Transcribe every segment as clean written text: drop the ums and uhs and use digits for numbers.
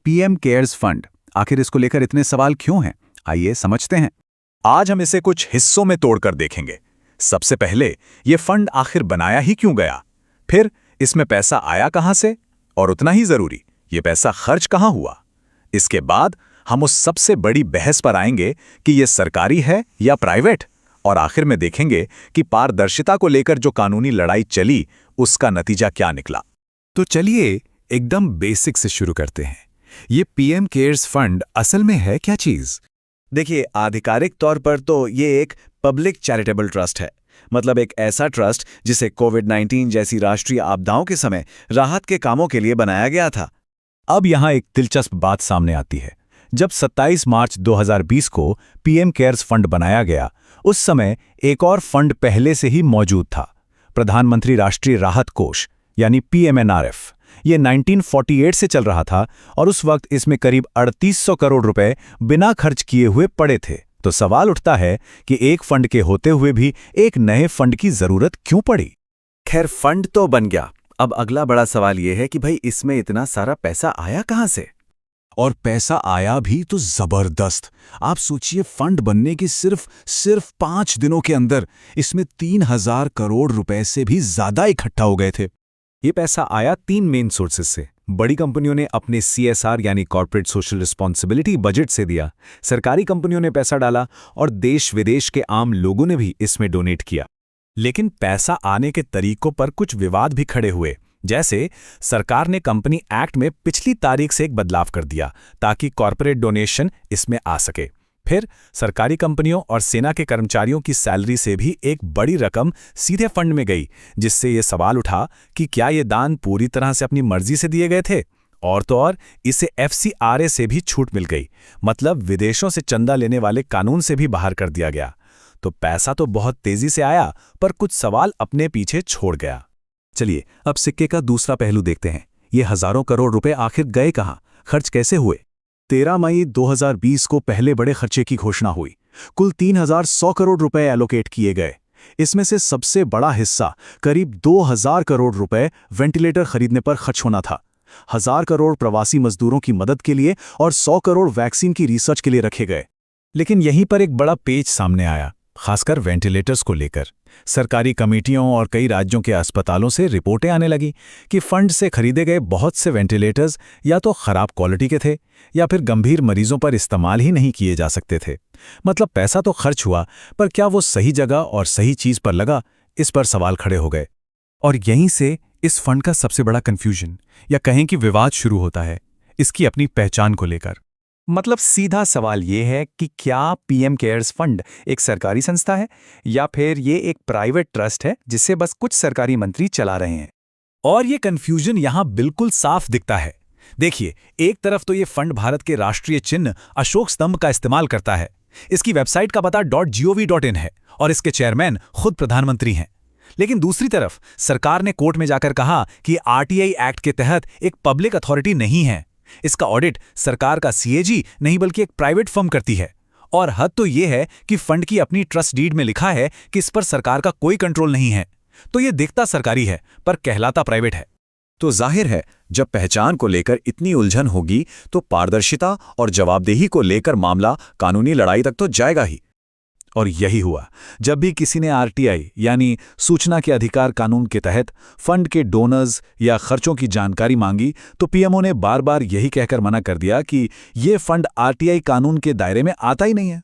PM cares fund, आखिर इसको लेकर इतने सवाल क्यों हैं? आइए समझते हैं। आज हम इसे कुछ हिस्सों में तोड़कर देखेंगे। सबसे पहले, ये फंड आखिर बनाया ही क्यों गया? फिर इसमें पैसा आया कहां से? और उतना ही जरूरी, ये पैसा खर्च कहां हुआ? इसके बाद हम उस सबसे बड़ी बहस पर आएंगे कि ये सरकारी है या प्राइवेट, और आखिर में देखेंगे कि पारदर्शिता को लेकर जो कानूनी लड़ाई चली, उसका नतीजा क्या निकला। तो चलिए एकदम बेसिक से शुरू करते हैं। ये पीएम केयर्स फंड असल में है क्या चीज? देखिए, आधिकारिक तौर पर तो ये एक पब्लिक चैरिटेबल ट्रस्ट है। मतलब एक ऐसा ट्रस्ट जिसे कोविड-19 जैसी राष्ट्रीय आपदाओं के समय राहत के कामों के लिए बनाया गया था। अब यहां एक दिलचस्प बात सामने आती है। जब 27 मार्च 2020 को पीएम केयर्स फंड बनाया गया, उस समय एक और फंड पहले से ही मौजूद था, प्रधानमंत्री राष्ट्रीय राहत कोष यानी पीएमएनआरएफ। ये 1948 से चल रहा था और उस वक्त इसमें करीब 3800 करोड़ रुपए बिना खर्च किए हुए पड़े थे। तो सवाल उठता है कि एक फंड के होते हुए भी एक नए फंड की जरूरत क्यों पड़ी? खैर, फंड तो बन गया। अब अगला बड़ा सवाल ये है कि भाई इसमें इतना सारा पैसा आया कहां से? और पैसा आया भी तो जबरदस्त। आप सोचिए, फंड बनने के सिर्फ 5 दिनों के अंदर इसमें 3000 करोड़ रुपए से भी ज्यादा इकट्ठा हो गए थे। ये पैसा आया 3 मेन सोर्सेज से। बड़ी कंपनियों ने अपने CSR यानी कॉर्पोरेट सोशल रिस्पॉन्सिबिलिटी बजट से दिया, सरकारी कंपनियों ने पैसा डाला और देश विदेश के आम लोगों ने भी इसमें डोनेट किया। लेकिन पैसा आने के तरीकों पर कुछ विवाद भी खड़े हुए। जैसे सरकार ने कंपनी एक्ट में पिछली तारीख से एक बदलाव कर दिया ताकि कॉर्पोरेट डोनेशन इसमें आ सके। फिर सरकारी कंपनियों और सेना के कर्मचारियों की सैलरी से भी एक बड़ी रकम सीधे फंड में गई, जिससे ये सवाल उठा कि क्या ये दान पूरी तरह से अपनी मर्जी से दिए गए थे? और तो और इसे FCRA से भी छूट मिल गई, मतलब विदेशों से चंदा लेने वाले कानून से भी बाहर कर दिया गया। तो पैसा तो बहुत तेजी से आया, पर कुछ सवाल अपने पीछे छोड़ गया। चलिए अब सिक्के का दूसरा पहलू देखते हैं। ये हजारों करोड़ रुपए आखिर गए कहां, खर्च कैसे हुए? 13 मई 2020 को पहले बड़े खर्चे की घोषणा हुई। कुल 3100 करोड़ रुपए एलोकेट किए गए। इसमें से सबसे बड़ा हिस्सा करीब 2000 करोड़ रुपए वेंटिलेटर खरीदने पर खर्च होना था। 1000 करोड़ प्रवासी मजदूरों की मदद के लिए और 100 करोड़ वैक्सीन की रिसर्च के लिए रखे गए। लेकिन यहीं पर एक बड़ा पेच सामने आया, खासकर वेंटिलेटर्स को लेकर। सरकारी कमेटियों और कई राज्यों के अस्पतालों से रिपोर्टें आने लगी कि फंड से खरीदे गए बहुत से वेंटिलेटर्स या तो खराब क्वालिटी के थे या फिर गंभीर मरीजों पर इस्तेमाल ही नहीं किए जा सकते थे। मतलब पैसा तो खर्च हुआ, पर क्या वो सही जगह और सही चीज पर लगा? इस पर सवाल खड़े हो गए। और यहीं से इस फंड का सबसे बड़ा कंफ्यूजन या कहें कि विवाद शुरू होता है, इसकी अपनी पहचान को लेकर। मतलब सीधा सवाल ये है कि क्या पीएम केयर्स फंड एक सरकारी संस्था है या फिर ये एक प्राइवेट ट्रस्ट है जिसे बस कुछ सरकारी मंत्री चला रहे हैं? और ये कंफ्यूजन यहां बिल्कुल साफ दिखता है। देखिए, एक तरफ तो ये फंड भारत के राष्ट्रीय चिन्ह अशोक स्तंभ का इस्तेमाल करता है। इसकी वेबसाइट का पता .gov.in है और इसके चेयरमैन खुद प्रधानमंत्री हैं। लेकिन दूसरी तरफ सरकार ने कोर्ट में जाकर कहा कि RTI एक्ट के तहत एक पब्लिक अथॉरिटी नहीं है। इसका ऑडिट सरकार का CAG नहीं बल्कि एक प्राइवेट फर्म करती है। और हद तो यह है कि फंड की अपनी ट्रस्ट डीड में लिखा है कि इस पर सरकार का कोई कंट्रोल नहीं है। तो यह दिखता सरकारी है पर कहलाता प्राइवेट है। तो जाहिर है, जब पहचान को लेकर इतनी उलझन होगी तो पारदर्शिता और जवाबदेही को लेकर मामला कानूनी लड़ाई तक तो जाएगा ही। और यही हुआ। जब भी किसी ने RTI यानी सूचना के अधिकार कानून के तहत फंड के डोनर्स या खर्चों की जानकारी मांगी, तो PMO ने बार बार यही कहकर मना कर दिया कि ये फंड RTI कानून के दायरे में आता ही नहीं है।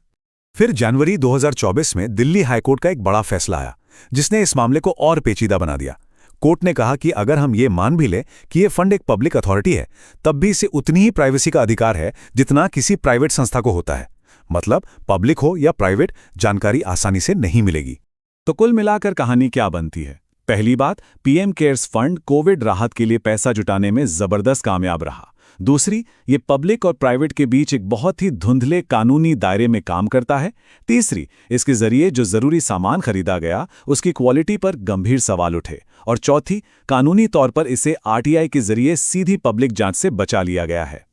फिर जनवरी 2024 में दिल्ली हाईकोर्ट का एक बड़ा फैसला आया, जिसने इस मामले को और पेचीदा बना दिया। कोर्ट ने कहा कि अगर हम ये मान भी लें कि ये फंड एक पब्लिक अथॉरिटी है, तब भी इसे उतनी ही प्राइवेसी का अधिकार है जितना किसी प्राइवेट संस्था को होता है। मतलब पब्लिक हो या प्राइवेट, जानकारी आसानी से नहीं मिलेगी। तो कुल मिलाकर कहानी क्या बनती है? पहली बात, पीएम केयर्स फंड कोविड राहत के लिए पैसा जुटाने में जबरदस्त कामयाब रहा। दूसरी, ये पब्लिक और प्राइवेट के बीच एक बहुत ही धुंधले कानूनी दायरे में काम करता है। तीसरी, इसके जरिए जो जरूरी सामान खरीदा गया उसकी क्वालिटी पर गंभीर सवाल उठे। और चौथी, कानूनी तौर पर इसे RTI के जरिए सीधी पब्लिक जांच से बचा लिया गया है।